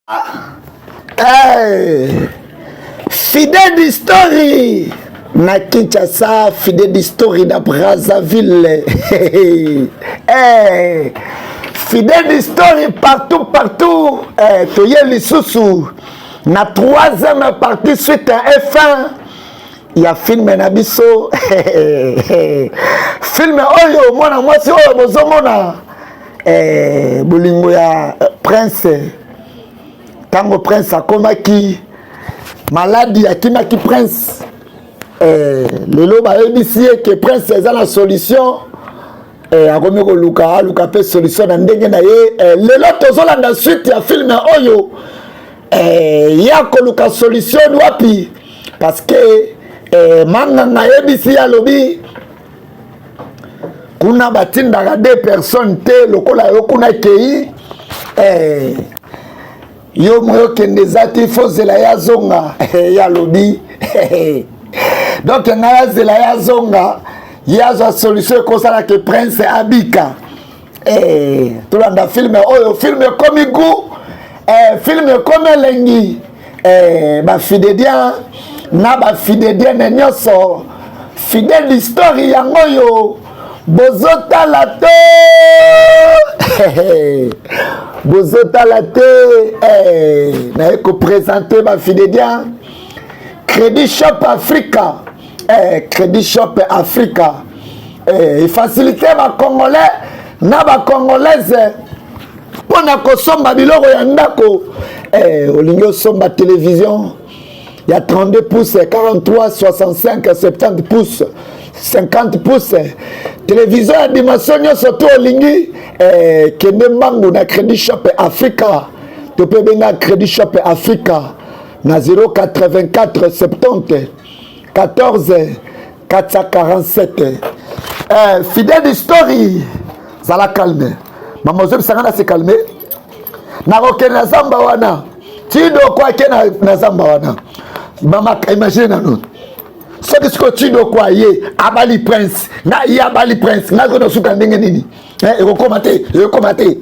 Hey, fidèle d'histoire na Kinshasa, fidèle d'histoire na Brazzaville. Hey, fidèle d'histoire partout. Hey, toye lisusu na troisième partie suite à F1. Il y a film na biso. Film oyo mwana mwasi oyo bozomona. Bolingo ya Prince. Tango Prince akomaki maladi akimaki Prince. Lelo ba ebisi que Prince eza la solution. Akomi ko luka pe solution na ndenge na ye. Lelo tozolanda suite ya film oyo. Ya ko luka solution wapi parce que manga na ebisi ya lobi kuna batindaka deux personnes te lokola yo kuna kei yo moyo kende zati fozela ya zonga ya lobi donc na zela ya zonga ya zo solution ko sala que Prince abika tolanda film oyo film comme goût film comme lengi ba fidèle na ba fidèle nyoso fidèle d'histoire yango yo bozota la te bozota la te na ko présenter ba fidèle Crédit Shop Africa Crédit Shop Africa et faciliter ba congolais na ba congolaise pona ko somba biloko ya ndako olingo somba télévision il y a 32 pouces, 43, 65, 70 pouces, 50 pouces. Télévision à dimension, surtout au Lingi, Kende Mango na Crédit Shop Africa. Tu peux venir Crédit Shop Africa. Na 084 70 14 447. Fidèle d'histoire, ça la calme. Maman, je me calme. Na rokena zamba wana. Tido kwa kena na zamba wana. Mama imagine nano ce que tu quoi ye abali Prince na ya abali Prince na ko suka ndenge nini e komate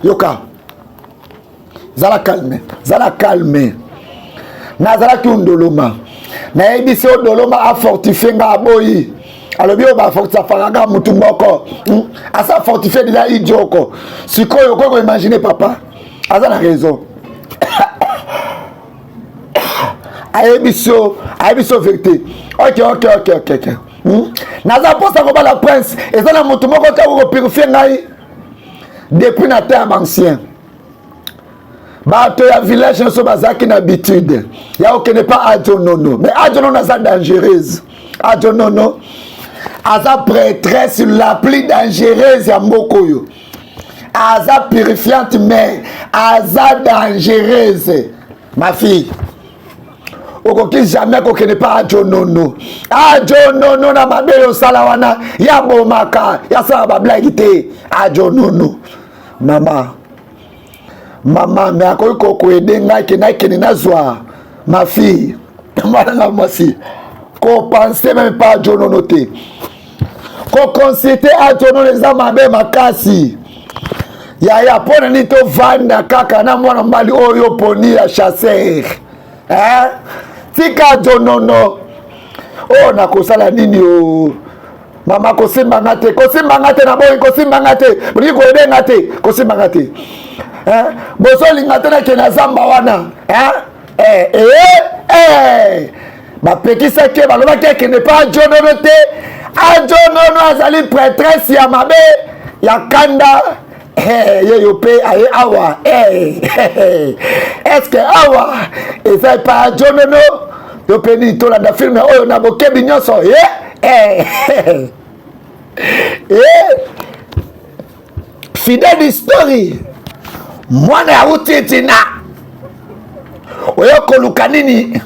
yoka zala calme na zala ki ndoloma na ebisi odoloma a fortifier nga boyi alobi o ba fortifier fanga mutu moko asa fortifier déjà idioko sikoyo ko imaginer papa azana raison Ayebiso vérité. Ok. Naza posa ko la Prince et ça na mutu moko ka ko purifier ngai depuis na terre ancien. Ba to ya village so bazaki na habitude. Ya ok n'est pas adjonono, mais adjonono ça dangereuse. Adjonono aza prêtresse la plus dangereuse ya mbokoyo. Aza purifiante mais aza dangereuse. Ma fille okoki jamais kokene pa adjonono na mabelo sala wana ya bomaka ya sala bablagi te adjonono mama me akoki kokoede ngai kene nazwa ma fille mwana mwasi ko penser même pas adjonono te ko consulter adjonono eza mabe makasi ya pona ni to vanda kaka na mwana mbali oyo poni ya chasseur tika jonono na kosala nini o mama kosimbanga te na boyi kosimbanga te boli ko ebenga te kosimbanga te bozolinga te na kena zamba wana bapekisaki balobaki kende pa jonono te ajonono azali prêtresse ya mabe ya kanda yo pe aye awa est-ce que awa eza pa jonono to pe ni to la film oyo na bokebi nyonso fidèle d'histoire mwana ya utitina oyo koluka nini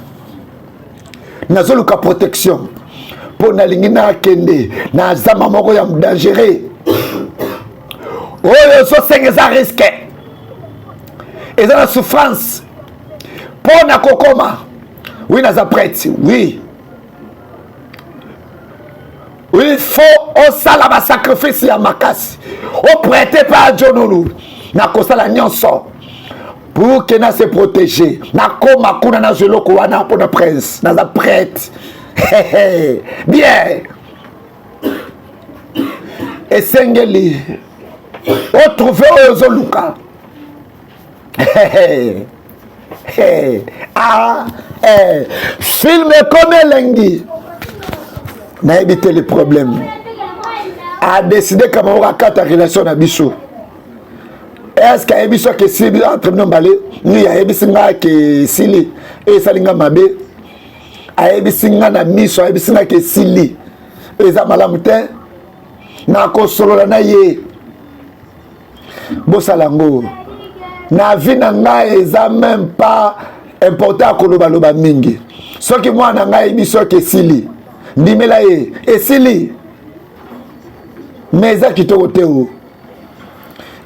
nazoluka protection po nalingi na kende na zama moko ya dangereux oyo sosengeza risque eza na souffrance mpo na kokoma oui naza prêtre oui il faut osala basacrifice ya makasi oprete pa adjonolu na kosala nyonso pour que na se protéger na koma kuna na zeloko wana pour na prince na za prêtre bien esengeli otrouve oyo ozoluka film comme elengi nayebi te le problème a décidé kama okakata relation na biso. Est-ce qu'il y a des gens qui sont en train de parler? Il y a des gens qui sont en train de parler. Il y a des gens qui sont en train de parler. Il y a des gens qui sont en train de parler. Bosalango na vie na ngai eza même pas important koloba loba mingi. Soki mwana ngai biso ke sili ndimela ye esili mais eza kitoko te o.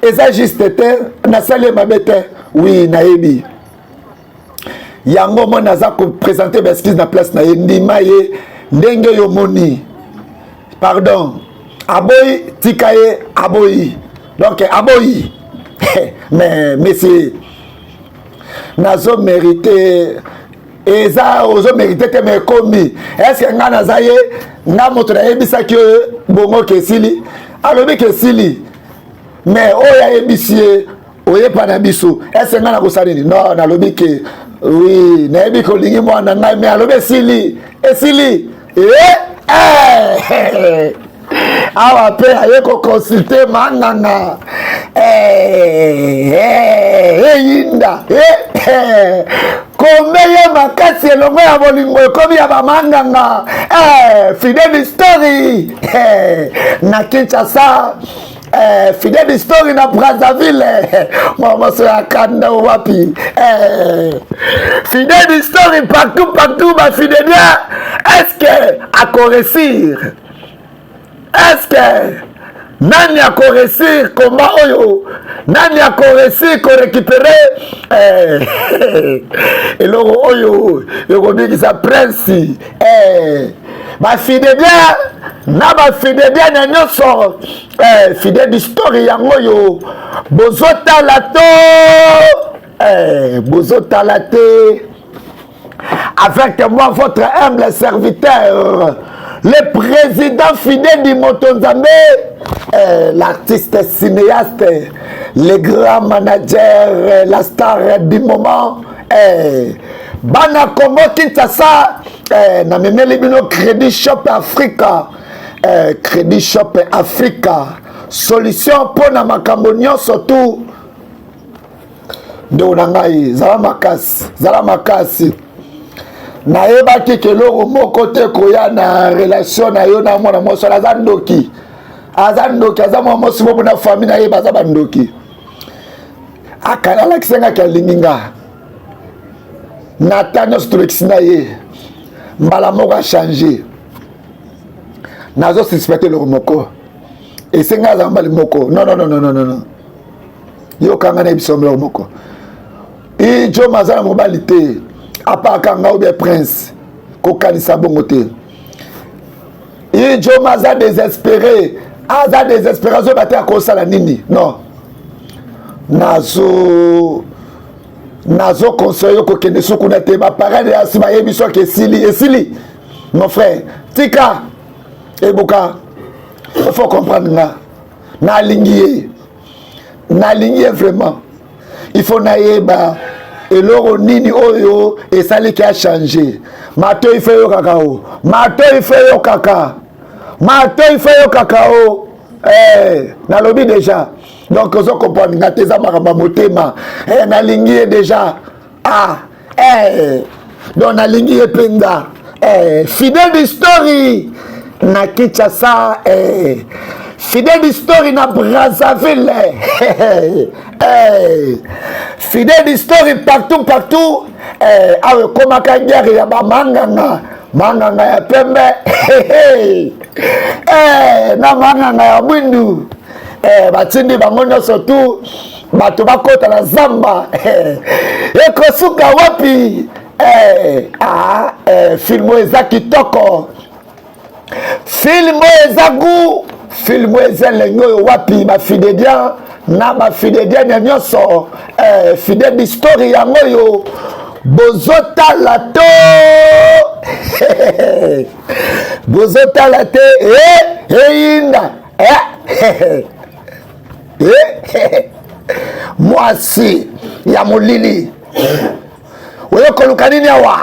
Eza juste te na sale mabete oui nayebi yango mo naza ko présenter beskise na place na ye ndima ye ndenge yo moni pardon aboyi tikaye aboyi donc aboyi mais c'est nazo mérité eza ozo mérité te mais komi est-ce que nga naza ye nga moto na yebisa ki bongo kesili alobi kesili mais oya yebisi ye oyepa na biso est-ce que nga na kosala nini non nalobi ke oui nayebi kolingi mwana ngai mais alobi esili awa pe aye ko consulter manganga eyinda komeye makasi elongo ya bolingo ekomi ya bamanganga Fidèle Story na Kinshasa Fidèle Story na Brazzaville momoso ya kanda wapi Fidèle Story partout ba fidèlia est-ce que ako réussir est-ce que nani ako réussir combat oyo nani ako réussir ko récupérer eloko oyo ekobikisa prince ba fidèlia na ba fidèlia na nyonso Fidèle Story yango yo bozotala te avec moi votre humble serviteur le président Fidèle du Motonzambe, l'artiste cinéaste, le grand manager, la star du moment, Bana Congo Kinshasa, na memeli bino Crédit Shop Africa, Crédit Shop Africa, solution pour na makambo nyonso tout. Ndo nangai zala makasi. Nayebaki ke loko moko te koya na relation na yo na mwana moso aza ndoki aza mwana mosi bobo na famille na ye baza bandoki akala kisenga kalinginga natanya strix na ye mbala moko a changer nazo suspecter loko moko esenga za mbali moko non yo kanga na biso loko moko ijo mazana mobali te apa kanga ou bien prince kokanisa bongo te ijo maza désespéré zo bate akosala nini non nazo conseiller kokende sukuna te baparade ya nsima yebi soki esili mon frère tika ebuka il faut comprendre nga nalingi ye vraiment il faut nayeba eloko nini oyo esali ki a changer mato ife yo kakao nalobi déjà donc ozo comprendre nga teza makamba motema nalingi ye déjà donc nalingi ye penza Fidèle Story na Kinshasa Fidèle Story na Brazzaville Fidèle Story partout awe komaka guerre ya bamanganga ya pembe na manganga ya mwindu batindi bango nyonso tu bato bakota na zamba ekosuka wapi filmo eza kitoko filmo eza gu filmo eza lenge oyo wapi bafidèlia na ba fidèle nyonso fidèle d'histoire yango yo bozotala to bozotala te eyinda mwasi ya molili oyo koluka nini awa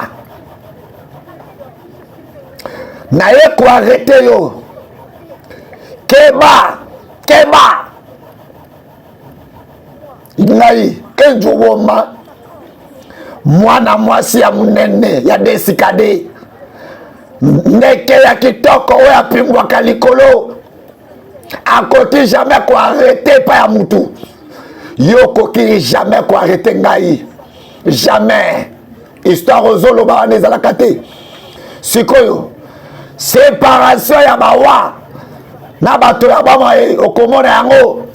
naye koarete yo keba ngai kenjuwoma mwana mwasi ya munene ya desikade ndeke ya kitoko oyo apimbwaka likolo akoki jamais koarete pa ya mutu yo koki jamais koarete ngai jamais histoire ozoloba wana ezalaka te sikoyo séparation ya bawa na bato ya bama okomona yango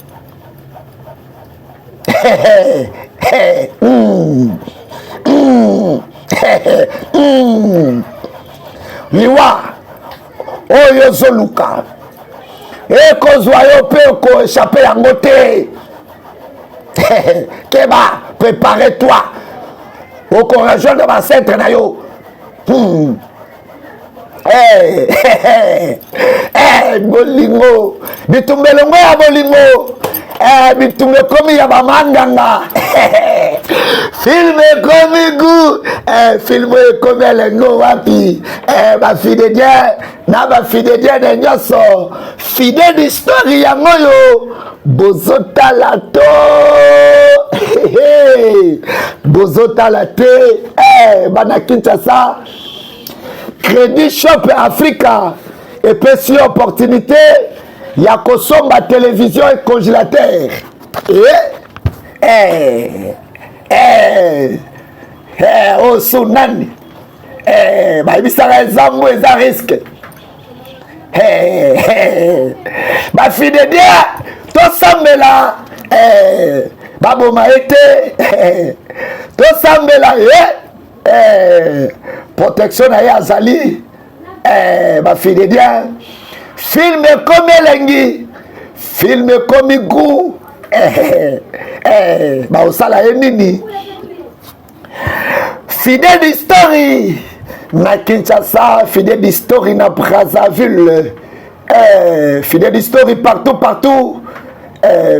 liwa oyo ozoluka ekozwa yo mpe okoéchappe yango te keba prépare-toi okorejoindre bacentre na yo bolingo bitumbelongo ya bolingo bitumbe komi ya bamandanga filme ekomi gu filme ekomi elengo wapi bafidèle na bafidèle nyonso fidèle d'histoire yango yo bozotala to bozotala te bana Kinshasa Crédit Shop Africa epesi opportunité ya kosomba télévision et congélateur osunani bayebisaka ezambo eza risque bafidèle tosambela baboma ete tosambela protection na ye azali bafidèle film ekomi elengi film ekomi gu baosala ye nini fidèle d'histoire na Kinshasa fidèle d'histoire na Brazzaville fidèle d'histoire partout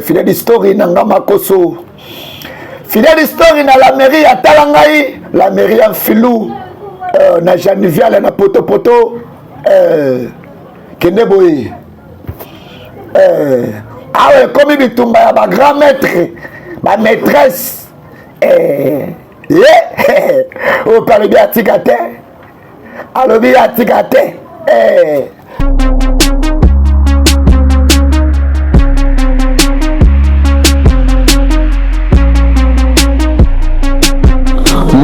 fidèle d'histoire na Ngamakoso fidèle d'histoire na la mairie ya Talangai la mairie ya Filou na Janiviale na Potopoto kende boye awe komi bitumba ya ba grand maître ba maîtresse o palobi atika te alobi atika te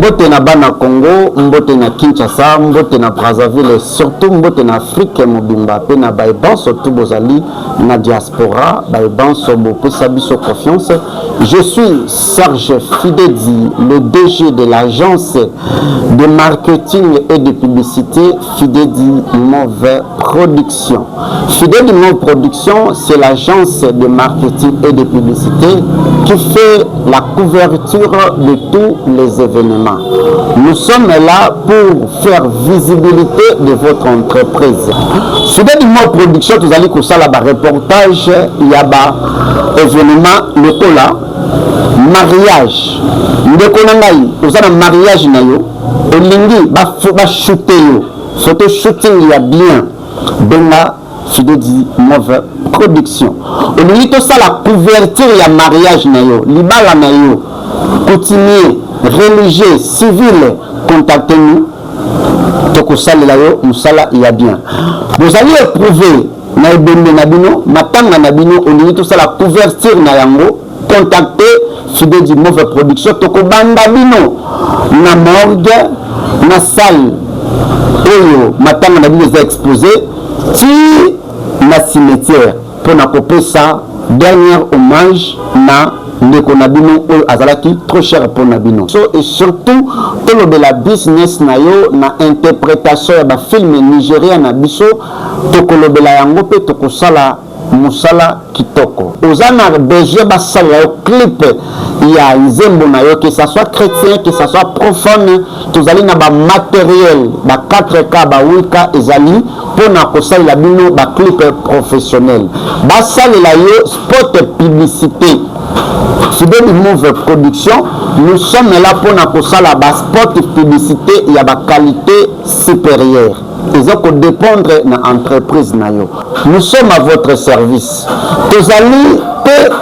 mbote na bana Congo, mbote na Kinshasa, mbote na Brazzaville, surtout mbote na Afrique mobimba pe na baiban surtout bozali na diaspora, baiban so beaucoup sabiso confiance. Je suis Serge Fidedi, le DG de l'agence de marketing et de publicité Fidedi Move Production. Fidedi Move Production, c'est l'agence de marketing et de publicité qui fait la couverture de tous les événements. Nous sommes là pour faire visibilité de votre entreprise. Fidedi Move Production, vous allez que ça là, reportage, il y a événement local là. Mariage ndeko na ngai ozana mariage na yo olingi ba shooter yo photo shooting ya bien benga Fidedi Move Production olingi to ça la couverture ya mariage na yo libala na yo coutumier religieux civil contactez-nous toko salela yo musala ya bien vous allez éprouver na ebembe na bino matanga na bino olingi to ça la couverture na yango contacter Fidedi Move Production toko banda bino na morgue na salle oyo matanga na bino za exposé ti na cimetière pour na kopesa dernier hommage na ndeko na bino oyo azalaki trop cher pour na bino so et surtout tolobela business na yo na interprétation ya ba film nigérien na biso tokolobela yango pe tokosala musala kitoko ozana besoin basala yo clip ya nzembo na yo, que ça soit chrétien, que ça soit profane, tozali na ba matériel ba 4K ba 8K ezali pona kosalela bino ba clip professionnel basalela yo spot publicité. Fidèle Move Production, nous sommes là pour nous spot publicité et à qualité supérieure. Ils ont dépendre de l'entreprise. Nous sommes à votre service. Vous allez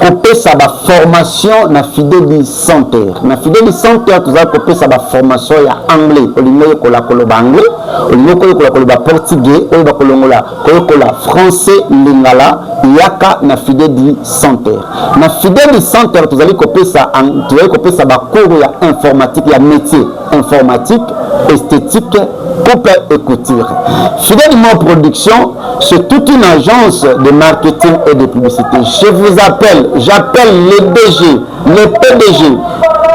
couper sa formation na Fidèle Center. Na Fidèle Center, vous allez couper sa formation en anglais. Au lieu de la anglais, au lieu de la portugais, au lieu de la français, lingala, yaka na Fidèle Center. Na Fidèle Center, vous allez couper sa cours ya informatique, ya métier informatique, esthétique, coupe et couture. Fidèle Move Production, c'est toute une agence de marketing et de publicité. Je vous appelle, j'appelle les DG, les PDG,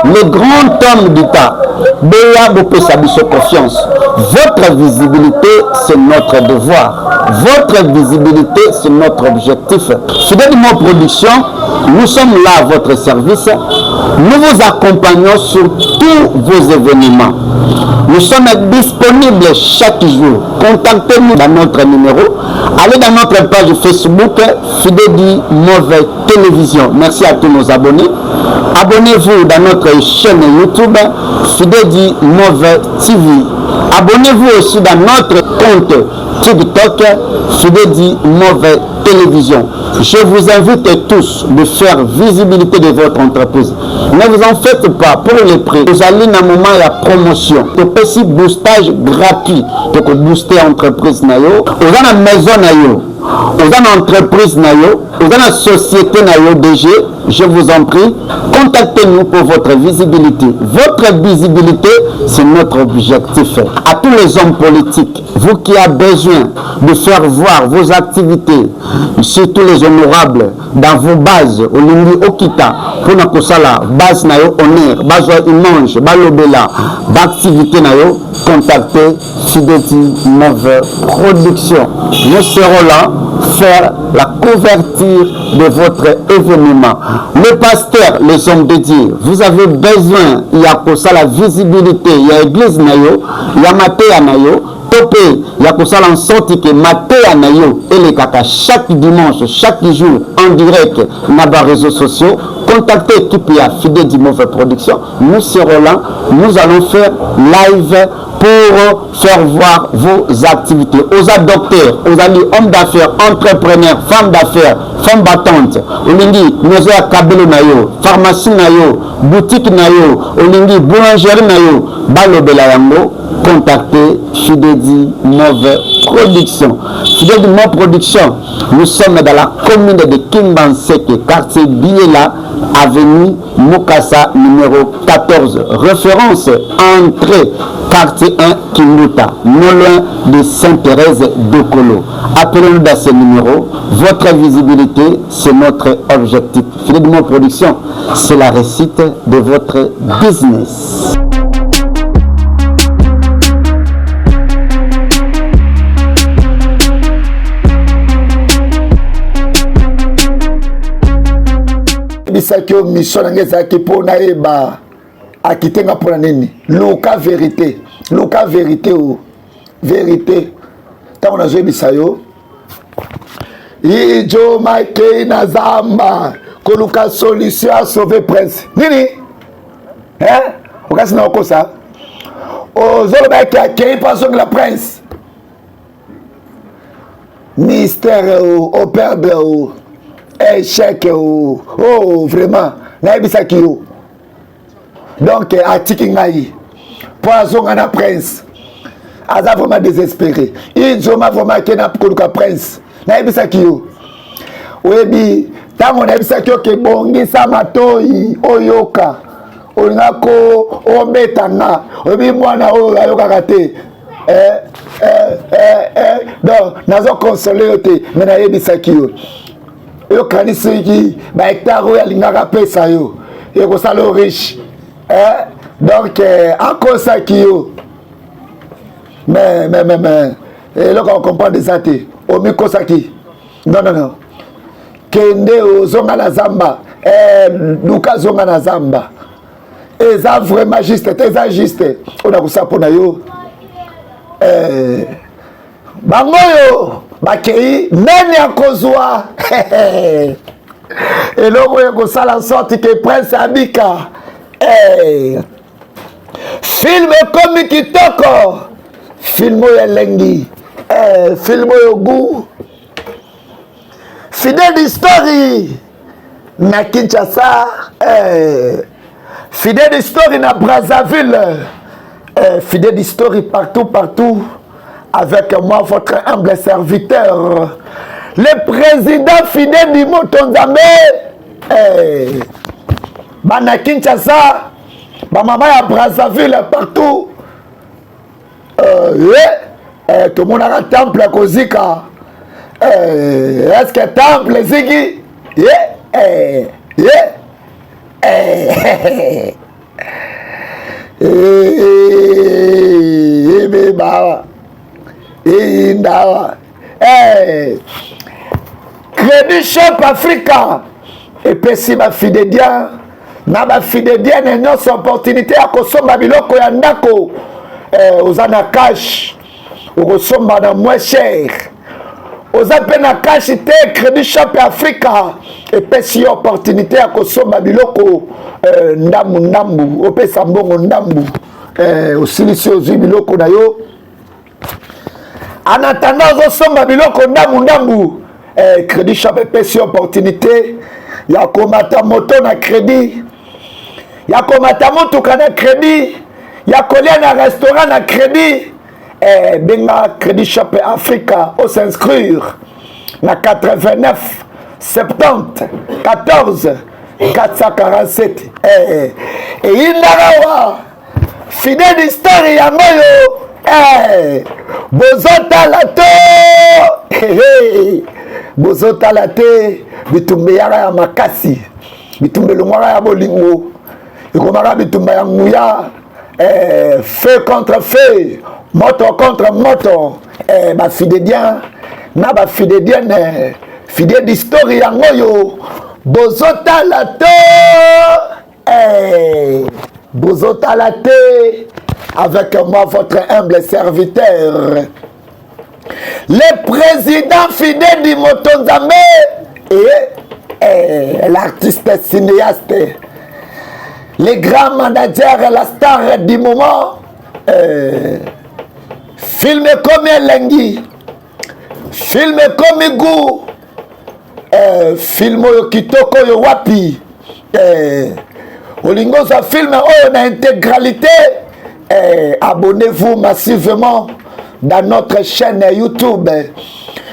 les grands hommes d'État. Béa Bopé-Sabiso confiance. Votre visibilité, c'est notre devoir. Votre visibilité, c'est notre objectif. Fidèle Move Production, nous sommes là à votre service. Nous vous accompagnons sur tous vos événements. Nous sommes disponibles chaque jour. Contactez-nous dans notre numéro. Allez dans notre page Facebook Fidèle Move Télévision. Merci à tous nos abonnés. Abonnez-vous dans notre chaîne YouTube Fidèle Move TV. Abonnez-vous aussi dans notre compte TikTok Fidèle Move Télévision. Je vous invite tous de faire visibilité de votre entreprise. Ne vous en faites pas pour les prix. Vous allez dans un moment de promotion. Vous pouvez aussi boostage gratuit pour booster l'entreprise. Vous avez une maison. Vous avez une entreprise. Vous avez une société DG. Je vous en prie, contactez-nous pour votre visibilité. Votre visibilité, c'est notre objectif. À tous les hommes politiques, vous qui avez besoin de faire voir vos activités, surtout les honorables, dans vos bases, au Lingi Okita, pour nous la base nayo honneur, base image, balobela, d'activité nayo, contactez Fidèle Move Production. Nous serons là faire la couverture de votre événement. Les pasteurs, les hommes de Dieu, vous avez besoin, il y a pour ça la visibilité, il y a l'église nayo, il y a Matéa nayo, topé, il y a pour ça en sorte que Matéa nayo et les kaka chaque dimanche, chaque jour en direct dans les réseaux sociaux. Contactez l'équipe Fidèle Move Production. Nous serons là, nous allons faire live pour faire voir vos activités aux adopteurs, aux alliés, hommes d'affaires, entrepreneurs, femmes d'affaires, femmes battantes. Olingi, nous avons kabelo nayo, pharmacie nayo, boutique nayo, olingi, boulangerie nayo, balobela yango. Contactez Fidèle Move Production. Fidèle Move Production, nous sommes dans la commune de Kimbanseke, quartier Biela, avenue Mokassa, numéro 14. Référence, entrée, quartier 1, Kimbuta, non loin de Sainte-Thérèse de Colo. Appelez-nous dans ce numéro. Votre visibilité, c'est notre objectif. Fidèle Move Production, c'est la réussite de votre business. Bisakio mission ngezaki pona eba akitenga pona nini luka vérité ou vérité tant na bisayo ijo make na zamba koluka solution à sauver prince nini okasi na okosa ozolo ba ki paso la prince mystère au perdre échec oh vraiment naibisaki yo donc atiki ngai poison na prince aza vraiment désespéré il m'a vraiment que na koluka prince naibisaki yo oyebi tango naibisaki yo ke bongisa matoi oyoka olingako obetanga oyebi mwana oyo ayokaka te donc nazo consoler yo te mais nayebisaki yo yo kanisi ki ba hectare oyo alingaka pesa yo ekosala yo riche donc akosaki yo mais eloko comprendre eza te omikosaki non kende ozonga na zamba luka zonga na zamba eza vraiment juste eza juste ona kusapo na yo bango yo bakei nani akozwa eloko ya kosala sorti ke prince abika film ekomi kitoko film oyo elengi film oyo gu fidèle story na Kinshasa fidèle story na Brazzaville fidèle story partout avec moi votre humble serviteur le président fidèle du Motonzambe bana Kinshasa bamama ya Brazzaville partout tout le monde a un temple à Kozika est-ce que temple zigi Crédit Shop Africa et puis si ma fidédia na ba fidédia n'ayons opportunité à kosomba biloko ya ndako ozana cash okosomba na moins cher oza pe na cash te Crédit Shop Africa epesi yo opportunité ya kosomba biloko ndambu opesa mbongo ndambu osilisi ozwi biloko na yo en attendant ozosomba biloko ndambu Crédit Shop epesi yo opportunité ya komata moto na crédit ya komata motuka na crédit ya kolia na restaurant na crédit benga Crédit Shop Africa au s'inscrire na 89 70 14 447 indarawa fidèle histoire yango yo bozotala to bozotala te bitumba yaka ya makasi bitumba elongwaka ya bolingo ekomaka bitumba ya nguya feu contre feu moto contre moto bafidélien na bafidélienne fidèle d'histoire yango yo bozotala te avec moi votre humble serviteur le président fidèle du Motonzambe et l'artiste cinéaste le grand manager et la star du moment film comme elengi film comme goût film oyo kitoko yo wapi olingo za film oyo na intégralité abonnez-vous massivement dans notre chaîne YouTube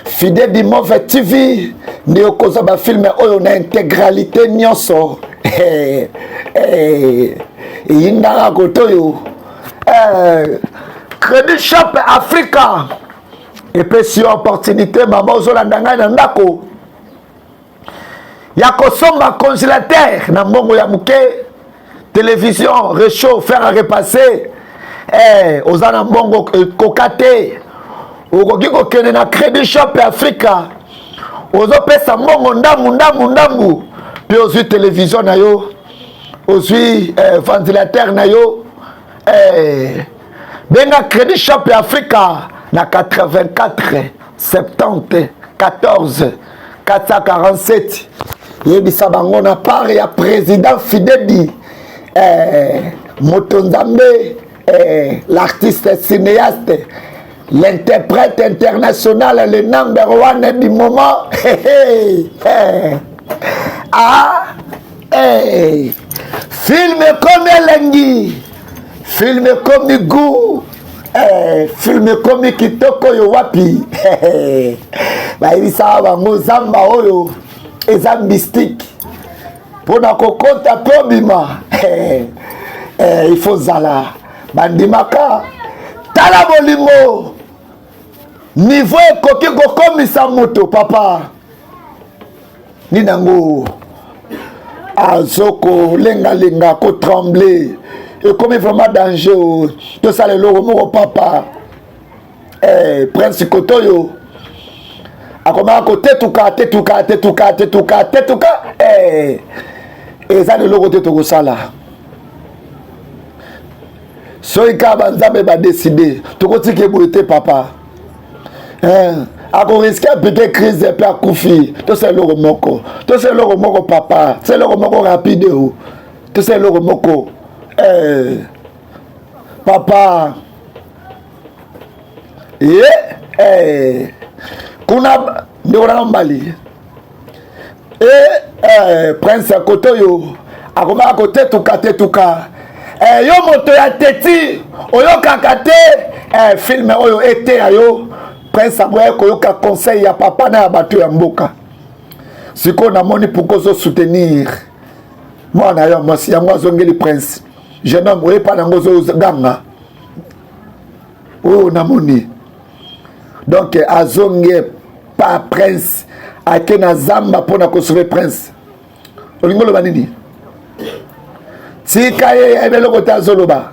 Fidèle du Mauvais TV nde okoza ba film oyo na intégralité nyonso yindaka kotoyo Crédit Shop Africa epesi opportunité mama ozolanda ngai na ndako ya kosomba congélateur na mbongo ya muke télévision réchaud faire à repasser oza na mbongo koka te okoki kokende na Crédit Shop Africa ozopesa mbongo ndambu mpe ozwi télévision na yo ozwi ventilateur na yo benga Crédit Shop Africa na 84 70 14 447 yebisa bango na part ya président Fidèle Motonzambe l'artiste cinéaste l'interprète international le number one du moment film comme elengi film comme goût film comme kitoko yo wapi bayebisa bango zamba oyo eza mystique mpona kokota mpe obima il faut zala bandimaka tala bolingo niveau ekoki kokomisa moto papa ninango azokolengalenga kotremble ekomi vraiment danger tosala eloko moko papa prince kotoyo akoma ko tetuka eza leloko te tokosala soki kaka banzambe badeside tokotiki eboye te papa akoriske apike crise mpe akufi tosala eloko moko papa tosala eloko moko rapide o tosala eloko moko papa kuna ndeko nanga mbali prince kote oyo akomaka kotetuka yo moto ya teti oyokaka te filme oyo eteya yo prince amoya koyoka conseil ya papa na ya bato ya mboka sikoyo namoni pourko ozosoutenir mwana yo mwasi yango azongeli prince jeune homme oyepa nango ozoganga oyo namoni donc azonge pa prince ake na zamba mpona kosauve prince olingi oloba nini tika ye yebi eloko te azoloba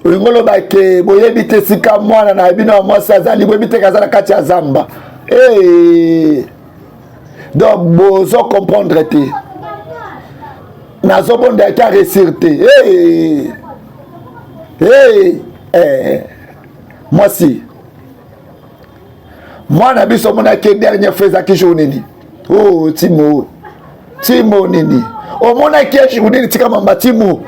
olingi oloba ke boyebi te sika mwana na bino ya mwasi azali boyebi te kaza na kati ya zamba donc bozo comprendre te nazobonda yaki aresir te mwasi mwana biso omonaki dernière fois ezaki jour nini timo nini omonaki ya jour nini tika mamba timo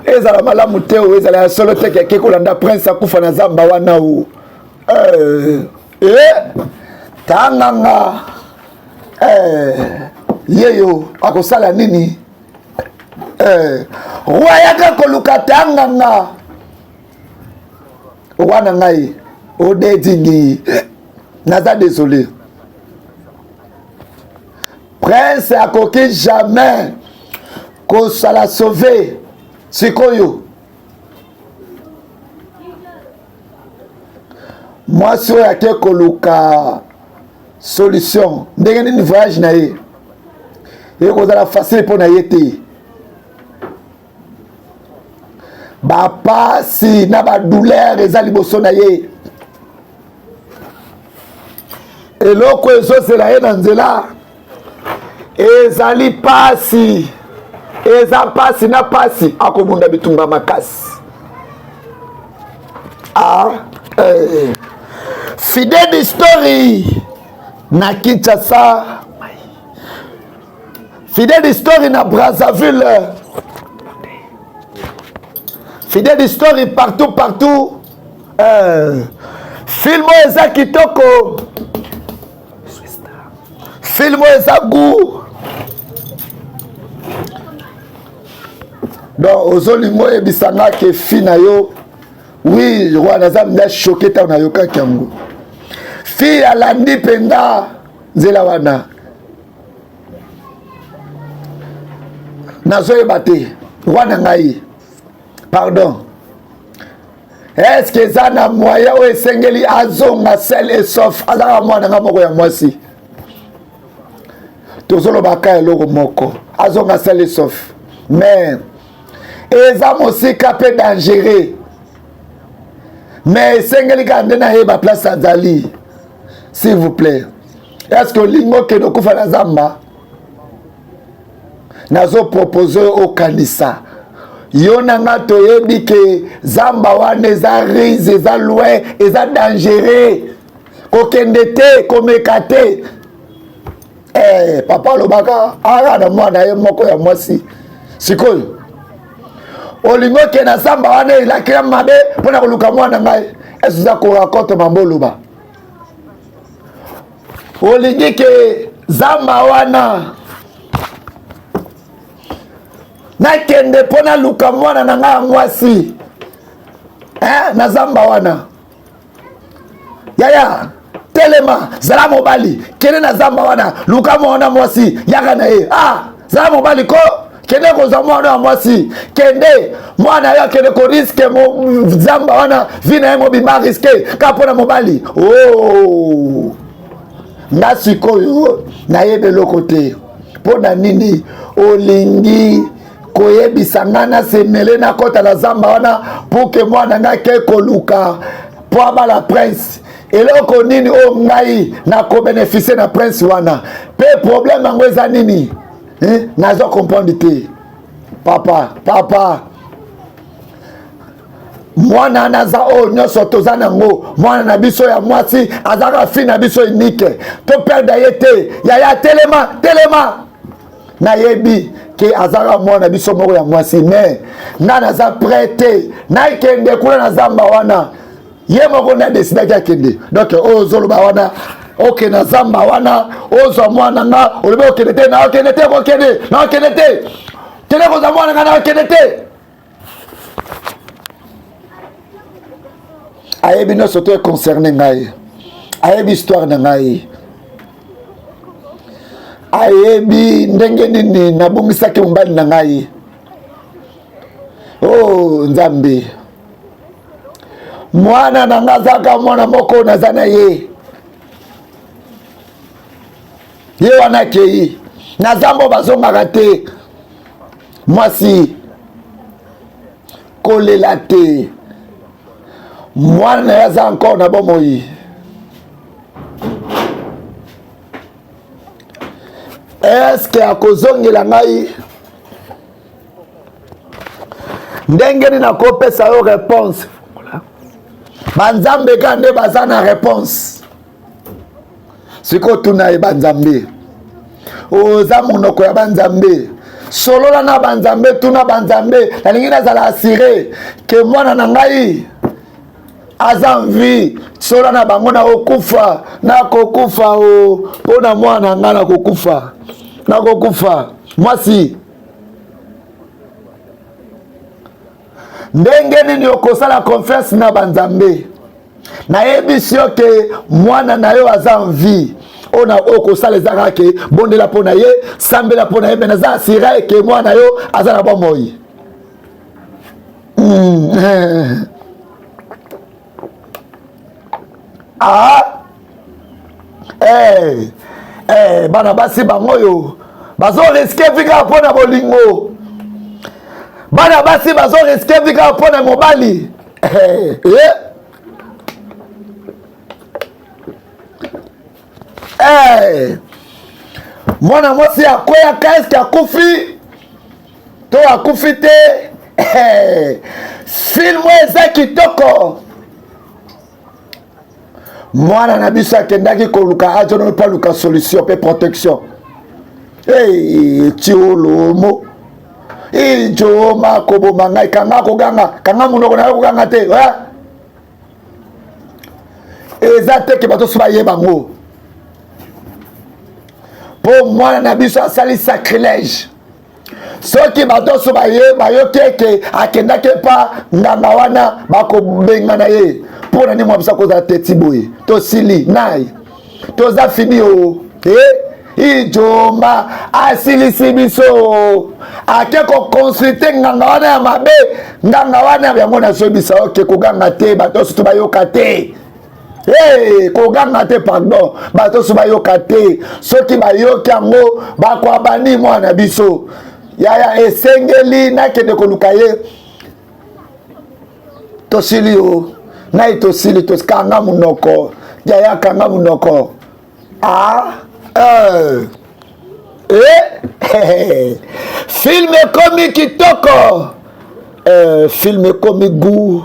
ezala malamu te o ezala ya solo te keke kolanda prince akufa na zamba wana o tanganga yeyo akosala nini roi yaka koluka tanganga wana ngai odedingi naza désolé prince akoki jamais kosala sauver sikoyo mwasi oyo ake koluka solution ndenge nini voyage na ye ekozala facile mpo na ye te bapasi na badouleur eza liboso na ye eloko ezozela ye na nzela ezali pasi eza pasi na pasi akobunda bitumba makasi Fidèle Story na Kinshasa, Fidèle Story na Brazzaville, Fidèle Story partout. Film eza kitoko, film eza goût. Donc ozolingo ebisanga ke fina yo. Oui, roi Nazam n'a choqué ta na yoka kiango. Fi alandi penda nzela wana. Nazo ebate roi ngai. Pardon. Est-ce que ça na moyen o esengeli azonga sel et sauf azaka mwana nga moko ya mwasi. Tozolo baka eloko moko. Azonga sel et sauf. Mais eza mosika pe dangereux. Mais sengeli kande na yeba place azali. S'il vous plaît. Est-ce que lingo ke dokufa na zamba? Nazo proposer au kanisa. Yona nga toyebi ke zamba wana eza rise, eza loin, eza dangereux. Kokende te, komeka te. Papa lobaka, ara na mwana ye moko ya mwasi. Sikoyo. Olingo ke na zamba wana ilakira mabe pona koluka mwana ngai. Esuza ko raconte mamboloba. Olingi ke zamba wana nakende pona luka mwana na nga mwasi na zamba wana yaya telema zala mobali kende na zamba wana luka mwana mwasi yaka na ye zala mobali ko kende kozwa mwana mwasi kende mwana yo kende ko riske mo zamba wana vina ye mobimba riske ka pona mobali nga sikoyo nayebe loko te pona nini olingi koyebisa nga nasemele nakota na zamba wana pour que mwana nga ke koluka po abala prince eloko nini oyo ngai nakobénéficie na prince wana mpe problème yango eza nini nazo comprendre te papa mwana naza oyo nyonso toza nango mwana na biso ya mwasi azaka fi na biso unique to perdre ye te yaya telema nayebi ke azaka mwana na biso moko ya mwasi mais nga naza prêt te nakende kuna na zamba wana ye moko nadesidaki akende donc oyo ozoloba wana oke na zamba wana ozwa mwana nga olobi okende te naokende te kokende naokende te kende kozwa mwana nga naokende te ayebi nyonso to econcerne ngai ayebi histoire na ngai ayebi ndenge nini nabongisaki mobali na ngai o nzambe mwana na nga azaka mwana moko naza na ye wana akei na zambo bazongaka te mwasi kolela te mwana na ye aza encore na bomoi eske akozongela ngai ndenge nini nakopesa yo réponse banzambe ka nde baza na réponse sikoyo tuna ye banzambe oza monoko ya banzambe solola na banzambe tuna banzambe nalingi nazala asire ke mwana na ngai aza envie solola na bango nakokufa nakokufa mpo na mwana na ngai nakokufa mwasi ndenge nini okosala confiance na banzambe nayebisi yo ke mwana na yo aza envie ona okosala ezaka ke bondela mpo na ye sambela mpo na ye me naza asira eke mwana yo aza na bomoi bana basi bango oyo bazoriske vika mpo na bolingo bana basi bazoriske vika mpo na mobali mwana mwasi akweyaka eske akufi to akufi te filme eza kitoko mwana na biso akendaki koluka ajono mpo aluka solution mpe protection tiolomo ijoma koboma ngai kanga koganga kanga monoko na yo koganga te eza te ke bato so bayeba ngo mpo mwana na biso asali sacrilège soki bato so bayoki eke akendaki mpa nganga wana bakobenga na ye mpo na nini mwa biso akozala teti boye tosili nai toza fini o ijoma asilisi biso ake kokonsulte nganga wana ya mabe nganga wana yango nasoyebisa oke koganga te bato so bayoka te koganga te pardon bato so bayoka te soki bayoki yango bakwabani mwana biso yaya esengeli nakende koluka ye tosili o ngai tosili kanga munoko yaya kanga munoko film ekomi kitoko film ekomi gu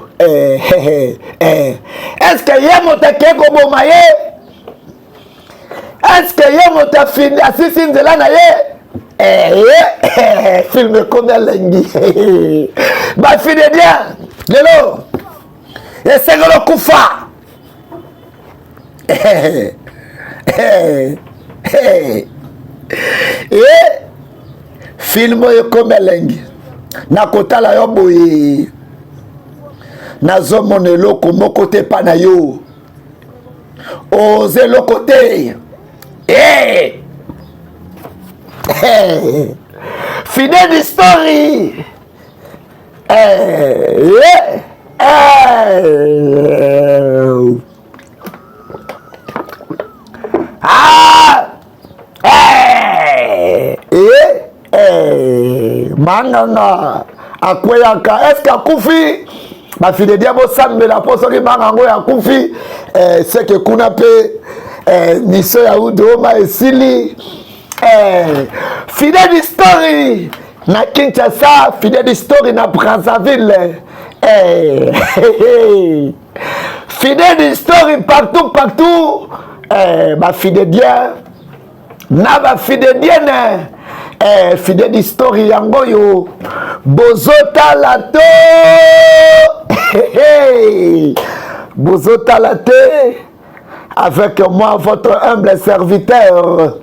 eske ye moto ake koboma ye eske ye moto asisi nzela na ye film ekomi alengi bafidelia lelo esengeli okufa film oyo ekomi elengi nakotala yo boye nazomona eloko moko te epa na yo oza eloko te Fidèle Story manganga akweyaka est-ce akufi bafide dia bosambela po soki mangango ya kufi seke kuna pe miso ya udoma esili Fidèle Story na Kinshasa, Fidèle Story na Brazzaville, Fidèle Story partout, ba fidèle na ba fidèle Fidèle Story yango yo bozota lato bozota laté avec moi votre humble serviteur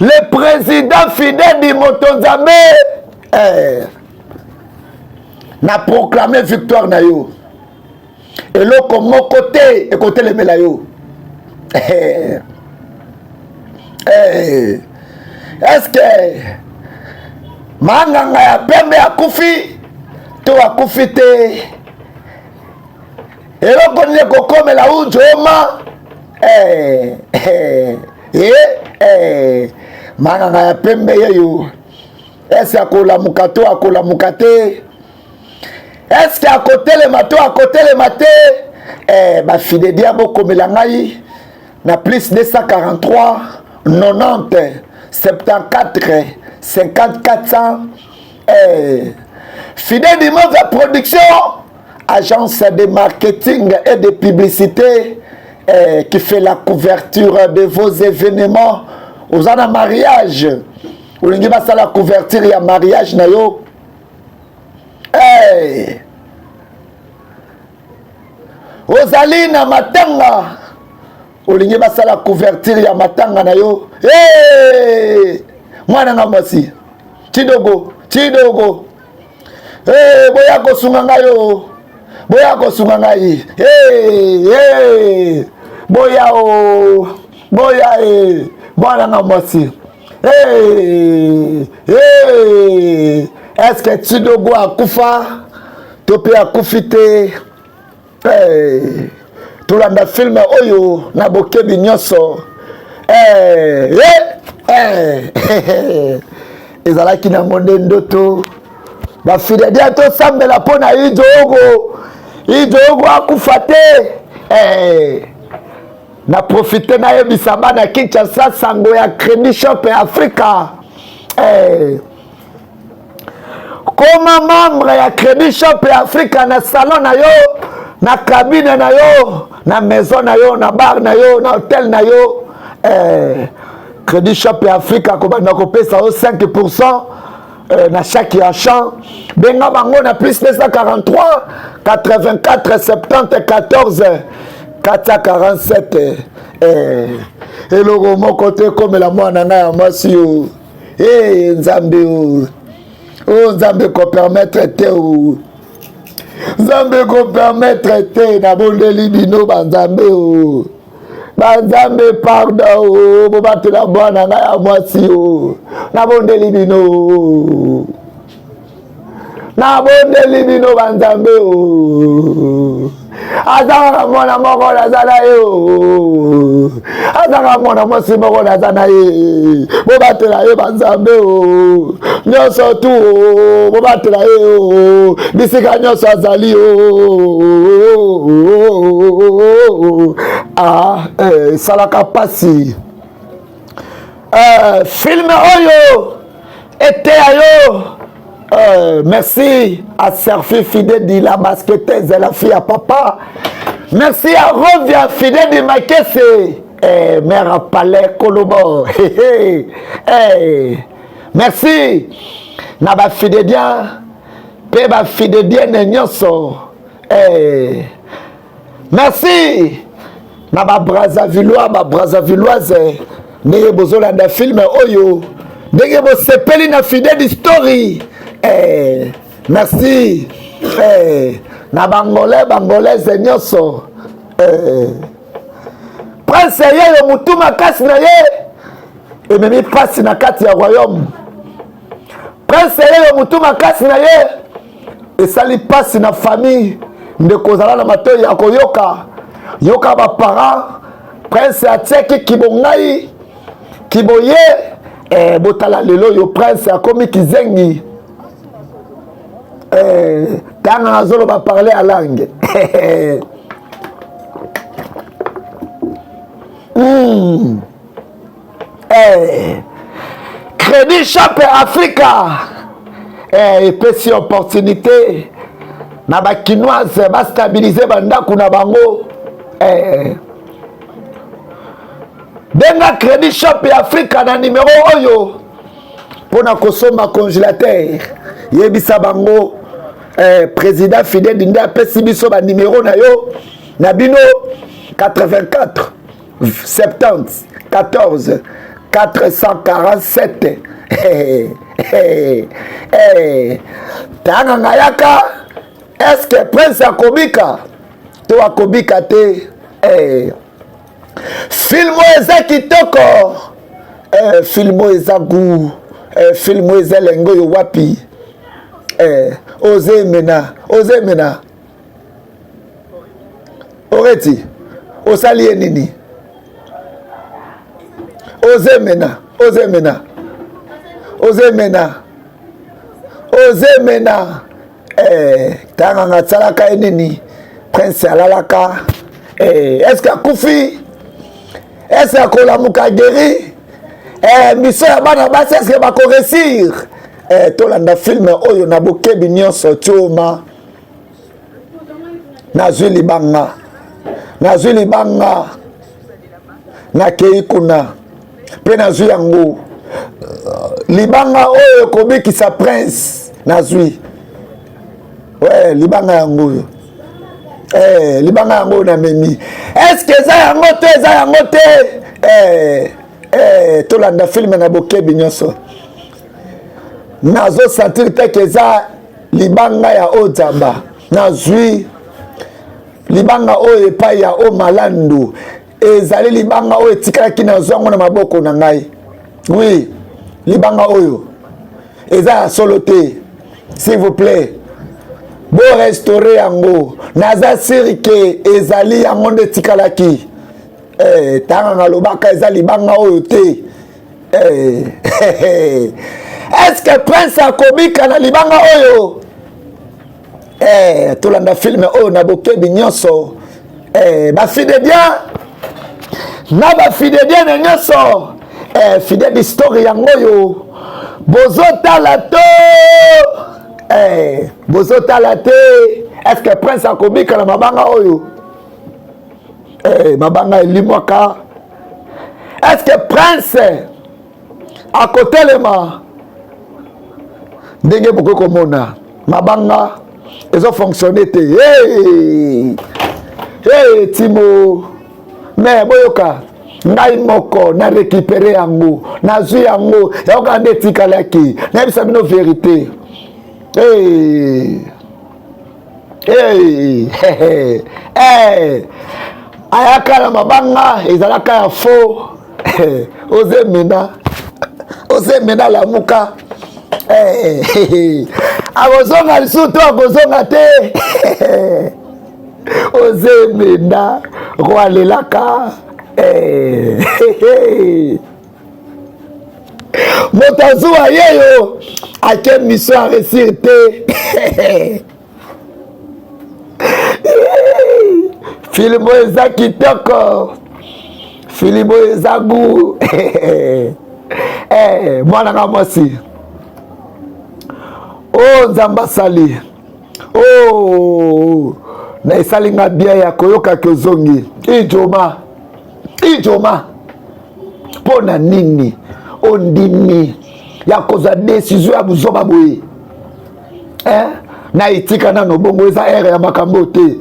le président fidèle du Motonzambe n'a proclamé victoire na yo et l'autre comme mon côté et côté le melayo est-ce que manganga ya pembe akufi to akufi te et l'autre on est comme la ujoma manganga ya pembe yeyo est-ce akolamuka to akolamuka te est-ce akotelema to akotelema te bafide dia bokomela ngai na plus 243 90 74 50 400 Fidèle du monde de production agence de marketing et de publicité qui fait la couverture de vos événements. Vous avez un mariage. Vous avez la couverture et un mariage. Vous avez un matanga. Vous avez la couverture et un matanga. Moi, je suis là. Chidogo. Boya ko sungangayo. Boya ko sungangai. Boya o. Boya Bwana nga mwasi. Est-ce que Chidogo akufa? Tope akufite. Tulanda film oyo na bokebi nyonso. Ezalaki na monde ndoto. Bafide dia to sambela pona ijogo akufa te. Na profite na yebisama na Kinshasa sango ya Credit Shop Africa. Comme membre ya Credit Shop Africa na salon na yo, na cabine na yo, na maison na yo, na bar na yo, na hotel na yo. Credit Shop Africa kobanda kopesa o 5% na chaque achat. Benga bango na plus 243 84 70 14 447 et le mon côté comme la moine na masio nzambe nzambe ko permettre te nzambe ko permettre te na bondeli bino banzambe banzambe pardon bo batela bwana na masio na bondeli bino banzambe azanga mwana moko nazana yo azanga mwana mwasi moko nazana ye bobatela ye banzambe nyonso tu bobatela ye bisika nyonso azali salaka pasi filme oyo ete ayo. Merci à Serfi Fidèle de la basketteuse et la fille à papa. Merci à Rovia Fidèle de Makesse. Mère à Palais Kolobo. Merci. Naba Fidèdia. Peba Fidèdia Nenyoso. Merci. Naba Brazzavillois, ma Brazzavilloise. Neye bozolanda film oyo. Neye bo sepeli na Fidèle Story. Merci. Na bangolaise nyonso. Prince ye mutuma kasi na ye. Ememi pasi na kati ya royaume. Prince ye mutuma kasi na ye. Esali pasi na famille. Ndeko zala na matoi ya koyoka. Yoka ba parents. Prince atieki kibongai. Kiboye. Botala lelo yo prince akomi kizengi. tanga nazolo ba parler à langue. Crédit Shop Africa et puis opportunité na ba kinoise ba stabiliser bandaku na bango benga Crédit Shop Africa na numéro oyo pona kosomba congélateur yebisa bango président Fidèle Ndinda apesi biso ba numéro na yo na bino 84 70 14 447 tanga ngayaka est-ce que Prince akobika to akobika te filmo eza kitoko filmo eza gu filmo eza lengo yo wapi oze mena oreti osali nini oze mena tanga ngatsalaka nini Prince alalaka est-ce que akufi est-ce que akolamuka guéri mission ya bana basi est-ce que bako réussir tolanda film oyo na bokebi nyonso tioma nazwi libanga nakei kuna mpe nazwi yango libanga oyo kobikisa Prince nazwi libanga yango oyo libanga yango na memi est-ce que eza yango te tolanda filme na bokebi nyonso nazo sentir te ke eza libanga ya ozamba nazwi libanga oyo epai ya o malandu ezali libanga oyo etikalaki nazwi yango na maboko na ngai oui libanga oyo eza ya solo te s'il vous plaît bo restaurer yango naza siri ke ezali yango nde etikalaki tanga nalobaka eza libanga oyo te est-ce que Prince akobika na libanga oyo tolanda filme oyo na bokebi nyonso bafide bien na bafide bien na nyonso fidèle histoire yango oyo bozotala te est-ce que Prince akobika na mabanga oyo mabanga elimwaka est-ce que Prince akotelema ndenge bokoki komona mabanga ezofonctionne te timo me boyoka ngai moko na récupérer yango nazwi yango yaoka nde etikalaki nayebisa bino vérité ayaka na mabanga ezalaka ya faux ozemena lamuka akozonga lisusu to akozonga te ozemena roalelaka moto azuwa yeyo ake mission a réussir te filimo eza kitoko filimo eza gu mwananga mwasi nzambe asali na esalinga bia ya koyoka kozongi ijoma mpo na nini ondimi ya kozwa desizio ya buzoba boye na etika nano bongo eza ere ya makambo te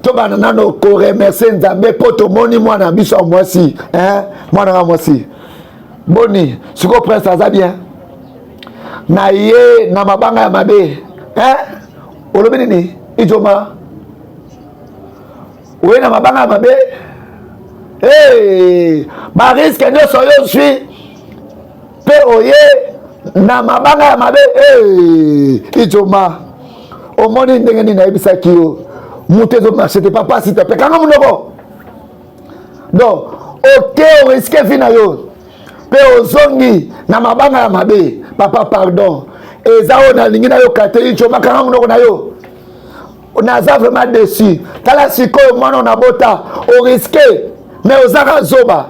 tobana nano koremercie nzambe mpo tomoni mwana biso ya mwasi mwana nga mwasi boni siko Prince aza bien na ye na mabanga ya mabe olobi nini ijoma oye na mabanga ya mabe bariske nyonso yo zwi mpe oye na mabanga ya mabe ijoma omoni ndenge nini nayebisaki yo moto ezomarche te papa si te mpe kanga monoko donc oke oriske vi na yo mpe ozongi na mabanga ya mabe papa pardon ezao na lingi na yo kate icho makanga munoko na yo naza vraiment déçu tala sikoyo mwana na bota au risqué mais ozaka zoba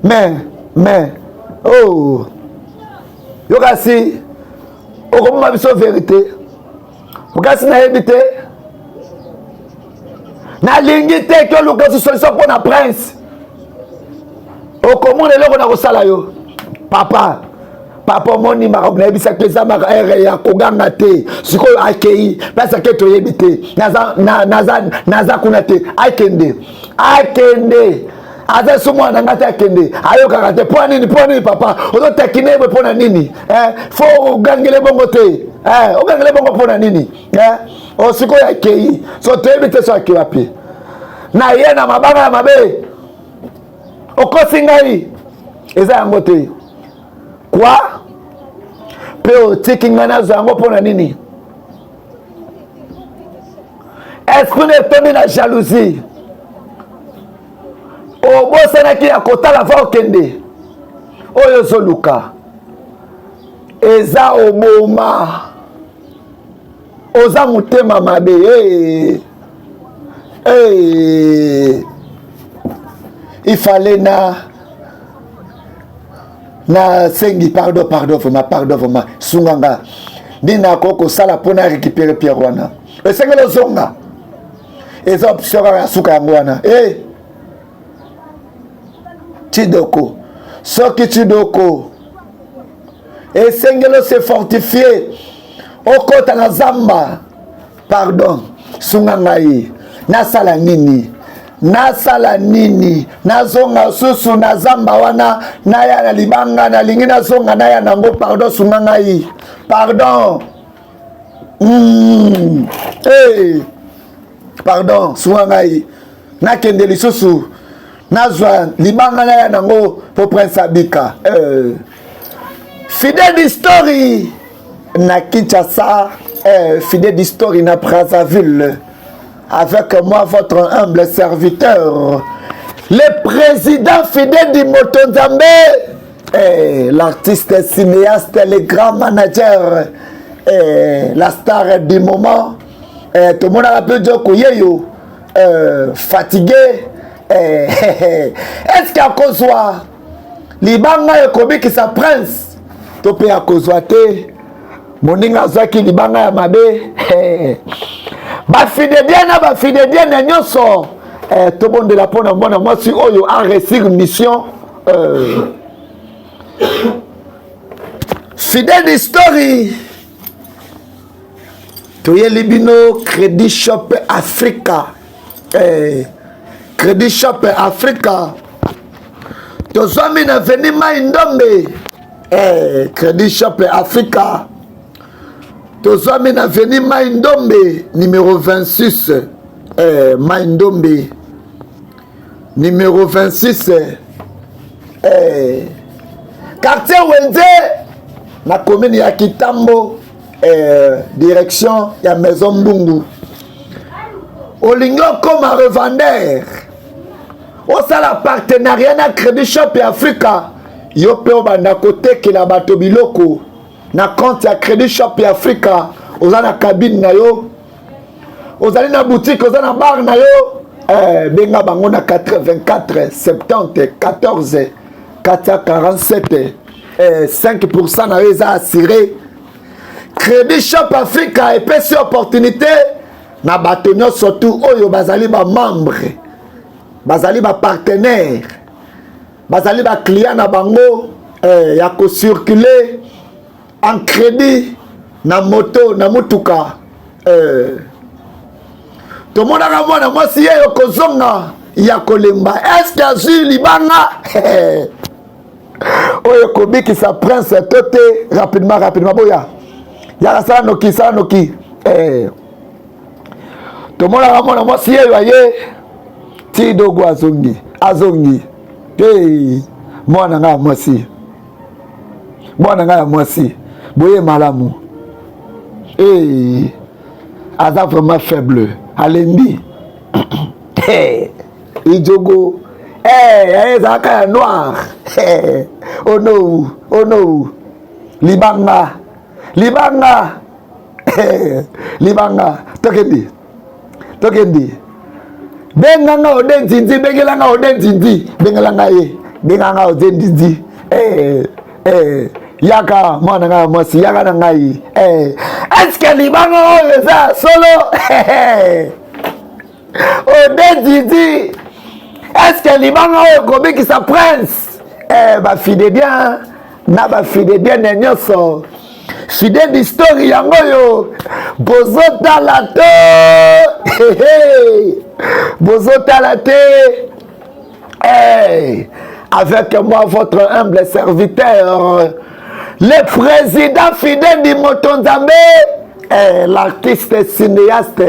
mais oh yokasi okomoma biso vérité okasi nayebi te nalingi te ke oluka solution mpo na prince okomona eloko na kosala yo papa omoni makambo nayebisaki eza ere ya koganga te sikoyo akei place ake toyebi te naza kuna te akende aza so mwana nga te akende ayokaka te mpo nini papa ozotakine yebwe mpo na nini fo ogangele bongo te ogangele bongo mpo na nini sikoyo akei so toyebi te so akei wapi na ye na mabanga ya mabe okosi ngai eza yango te kwa pe otiki ngai nazwa yango mpo na nini esprit netondi na jalousie obosanaki ya kotala va okende oyo ozoluka eza oboma oza motema mabe ifale na sengi pardon vraiment sunganga ndina koko sala pona récupérer pierre wana esengelo zonga eza option ya suka yango wana Tidoko soki Tidoko esengelo se fortifier okota na zamba pardon sunganga yi nasala nini nazonga susu na zamba wana naya na libanga nalingi nazonga naya nango pardon sunga ngai pardon pardon sunga ngai nakende lisusu nazwa libanga naya nango po prince abika fidèle story na Kinshasa fidèle story na Brazzaville. Avec moi, votre humble serviteur, le président fidèle du Motonzambe, l'artiste cinéaste, le grand manager, la star du moment. Tout le monde a rappelé Djoko Yeyo, fatigué. Est-ce qu'à cause de Libanga et Kobi qui sa prince, tu peux à cause de Moninga Zaki Libanga ya mabe. Bafidédia na nyonso to bon de la pona mwana mwasi oyo a réussir mission fidèle story toyeli bino Credit Shop Africa Credit Shop Africa tozwami na veni mai ndombe Credit Shop Africa tozwami na veni mai ndombe numéro 26 mai ndombe numéro 26 quartier Wenze na commune ya Kitambo direction ya maison Mbungu olingo comme revendeur osala partenariat na Credit Shop Africa yo pe obanda kotekela bato biloko na compte ya Credit Shop Africa oza na cabine na yo ozali na boutique oza na bar na yo benga bango na 84 70 14 447 5% na yo eza assuré. Credit Shop Africa epesi opportunité na bato nyonso tu oyo bazali ba membre bazali ba partenaire bazali ba client na bango ya ko circuler en crédit na moto na mutuka tomonaka mwana mwasi ye yokozonga ya kolemba eske azwi libanga oyo kobikisa prince to te rapidement boya yaka sala noki tomonaka mwana mwasi ye aye ti dogo azongi mwana nga ya mwasi boye malamu aza vraiment faible alembi ijogo ezalaka ya noir oh no libanga libanga libanga tokendi benganga odenzinzi bengelanga odenzinzi bengelanga ye benganga odenzinzi yaka mwana nga mwasi yaka na ngai est-ce que libanga oyo eza solo odenzinzi est-ce que libanga oyo kobikisa prince bafidedien na bafidedien nyonso fidèle d'histoire yango yo bozotala te bozotala te avec moi votre humble serviteur le président fidèle du Motonzambe l'artiste cinéaste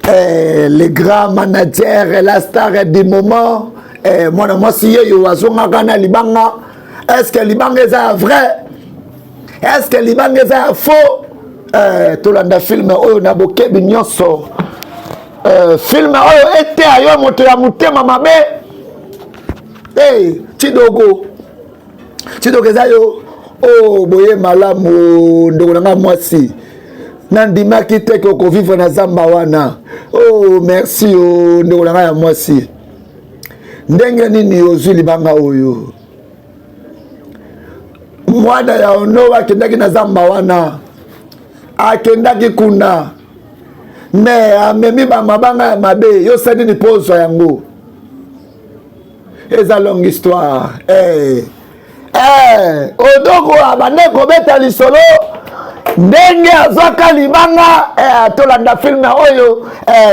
le grand manager la star du moment mwana mwasi yeyo azongaka na libanga est-ce que libanga eza vrai est-ce que libanga eza faux tolanda film oyo na bokebi nyonso film oyo ete ayo moto ya motema mabe tidogo eza yo boye malamu ndeko na nga mwasi nandimaki te ke okovivre na zamba wana merci ndeko na nga ya mwasi ndenge nini ozwi libanga oyo mwana ya ono akendaki na zamba wana akendaki kuna me amemi bamabanga ya mabe yosali nini mpo ozwa yango eza longue histoire odoko abande kobeta lisolo ndenge azwaka libanga tolanda filme oyo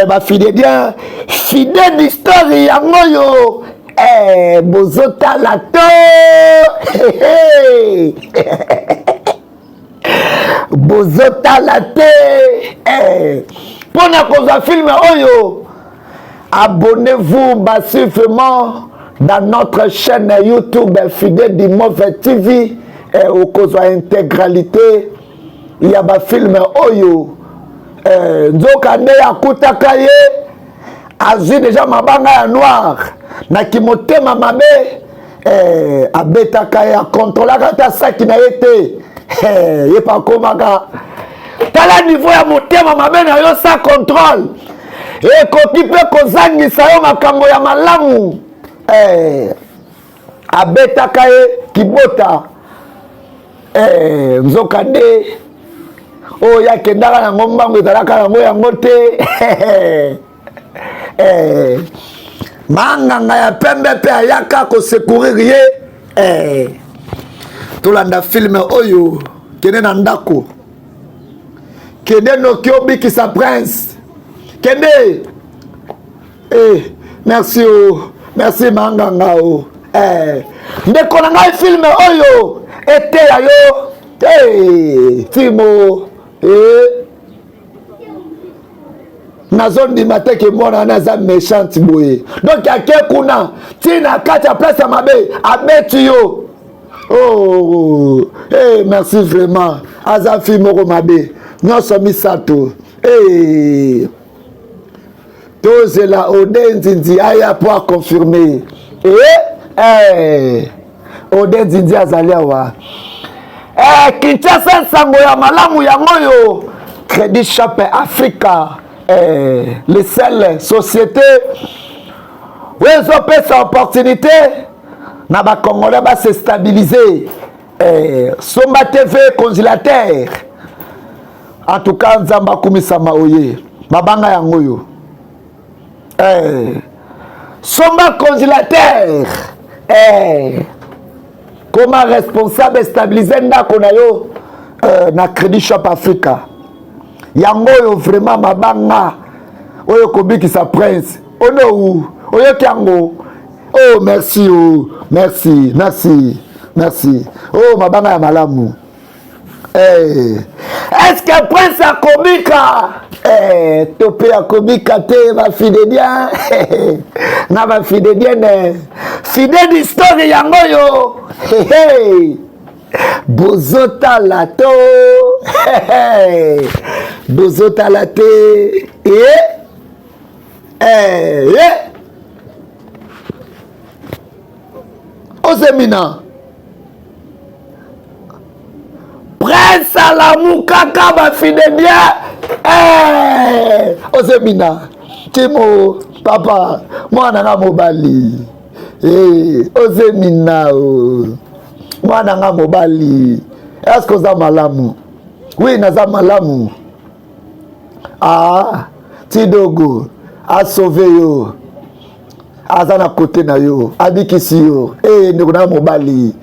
bafidedien fidèle d'histoire yango oyo bozotala to bozotala te mpona kozwa filme oyo abonnez-vous massivement dans notre chaîne YouTube Fidèle du Mauvais TV okozwa intégralité ya bafilme oyo nzoka nde akutaka ye azwi deja mabanga ya noir na kimotema mabe abetaka ye akontrolaka ta saki na ye te ye pakomaka tala niveau ya motema mabe na yo sa contrôle ekoki mpe kozangisa yo makambo ya malamu abetaka ye kibota nzoka nde oyo akendaka nango mbango ezalaka nango yango te manganga ya pembe mpe ayaka kosekurir ye tolanda filme oyo kende na ndako kende noki obikisa prince kende merci merci manganga ndeko na ngai filme oyo eteya yo timo nazondima te ke mwana wana aza méchante boye donc ake kuna ntina kati ya place ya mabe abeti yo merci vraiment aza fille moko mabe nyonso misato tozela ode nzinzi aya po aconfirme ode nzinzi azali awa Kinshasa sango ya malamu yango yo Crédit Shop Africa les seules sociétés où ils ont cette opportunité na ba Congolais ba se stabiliser Somba TV congélateur en tout cas nzamba kumisa maoye babanga yango yo Somba congélateur comment responsable stabiliser ndako na yo na Crédit Shop Africa yango yo vraiment mabanga oyo kobikisa prince ono oyo kiango merci merci mabanga ya malamu est-ce que prince akobika tope akobika te bafidedien na bafidedien fidèle d'histoire yango yo bozotala to bozotala te ozemina prince Prince Alamu kaka bafidelia Ozemina Timo papa mwana nga mobali Ozemina mwana nga mobali est-ce que za malamu oui naza malamu Tidogo a sauvé yo aza na kote na yo abikisi yo ndeko na mobali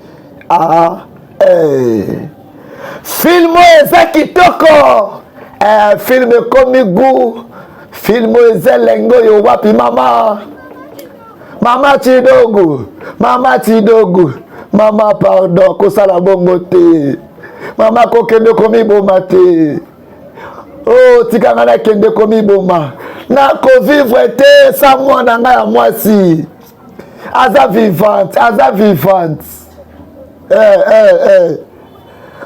film eza kitoko film ekomi gu film eza elengo yo wapi mama Tidogo mama pardon kosala bongo te mama kokende komiboma te tikanga nakende komiboma nakovivre te sa mwana ngai ya mwasi aza vivante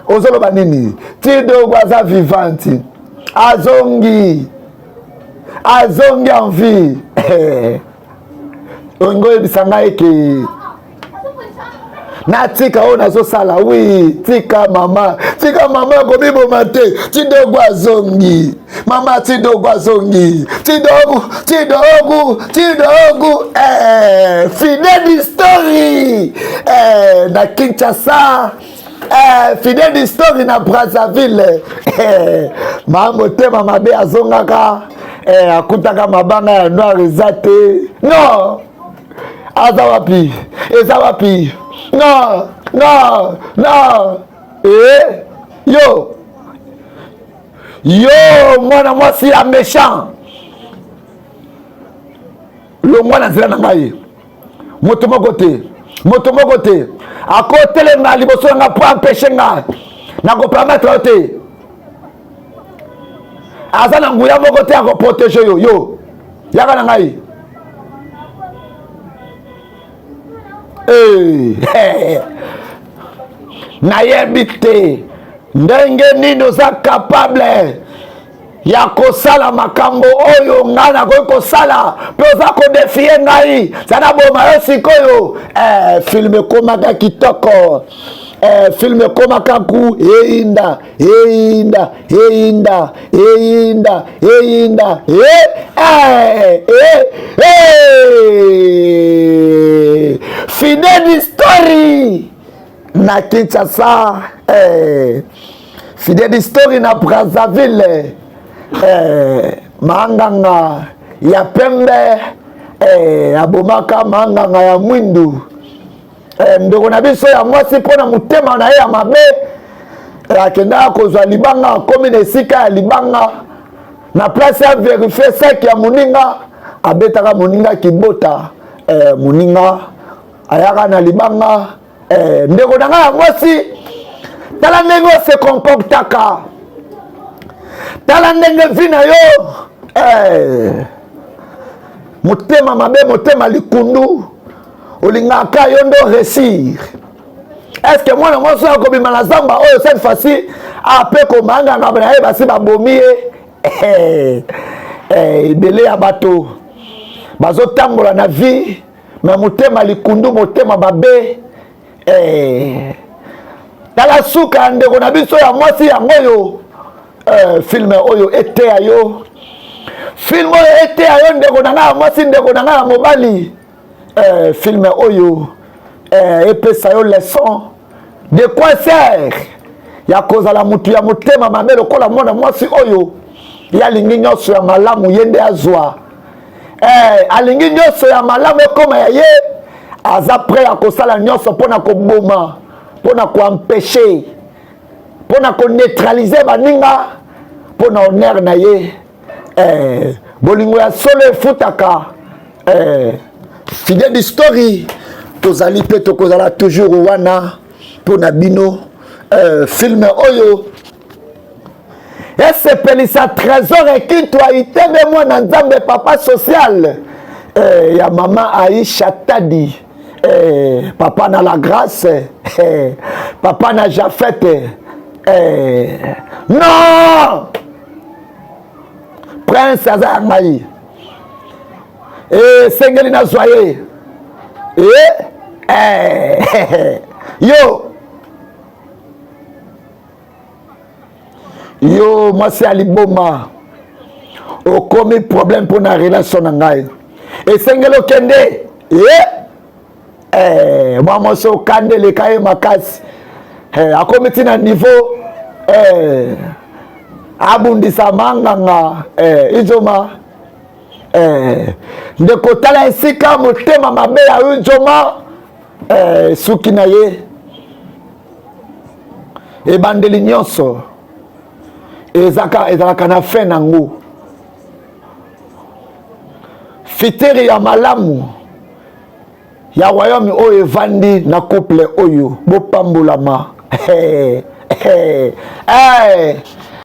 ozoloba nini Tidogo aza vivante azongi en vie ongo yebisa ngai ke natika oyo nazosala wi tika mama komiboma te Tidogo azongi mama Tidogo azongi Tidogo Fidèle Story na Kinshasa Fidèle Story na Brazzaville motema mabe azongaka akutaka mabanga ya noir eza te non aza wapi eza wapi non yo mwana mwasi ya méchant longwa na nzela na ngai moto moko te akotelenga liboso na nga po ampeshe nga nakopermettre yo te aza na nguya moko te akoprotege yo yaka na ngai nayebi te ndenge nini oza capable ya kosala makambo oyo ngai nakoki kosala mpe oza kodefie ngai zana boma yo sikoyo film ekomaka kitoko film ekomaka ku eyinda Fidèle Story na Kinshasa Fidèle Story na Brazzaville manganga ya pembe abomaka manganga ya mwindu ndeko na biso ya mwasi mpona motema na ye ya mabe akendaka kozwa libanga akomi na esika ya libanga na place ya verifie seki ya moninga abetaka moninga kibota moninga ayaka na libanga ndeko na ngai ya mwasi tala ndenge ose comportaka tala ndenge vi na yo motema mabe motema likundu olingaka yo ndo réussir est-ce que mwana mwasi akobima na zamba oyo cette fois-ci ape komanganga na ye basi babomi ye ebele ya bato bazotambola na vie me motema likundu motema mabe tala suka ya ndeko na biso ya mwasi yango oyo film oyo eteya yo film oyo eteya yo ndeko na ngai ya mwasi ndeko na ngai ya mobali film oyo epesa yo leçon de quoi sert ya kozala mutu ya motema mabe lokola mwana mwasi oyo yalingi nyonso ya malamu ye nde azwa alingi nyonso ya malamu ekoma ya ye aza prêt ya kosala nyonso mpona koboma mpona koempêche mpona koneutralize baninga mpona honneur na ye bolingo ya solo efutaka Fidèle Story tozali mpe tokozala toujours wana mpona bino film oyo esepelisa trésor ekitwa itebe mwana nzambe papa social ya mama Aisha Tadi papa na la grâce papa na Jafete non prince aza ya ngai sengeli nazwa ye yo yo mwasi aliboma okomi problème pour na relation na ngai esengeli okende mwa mwasi okandeleka ye makasi akomi ntina niveau abundisa manganga ijoma ndeko tala esika motema mabe ya ijoma suki na ye ebandeli nyonso ezalaka na fin nango fitiri ya malamu ya royaume oyo evandi na couple oyo bopambolama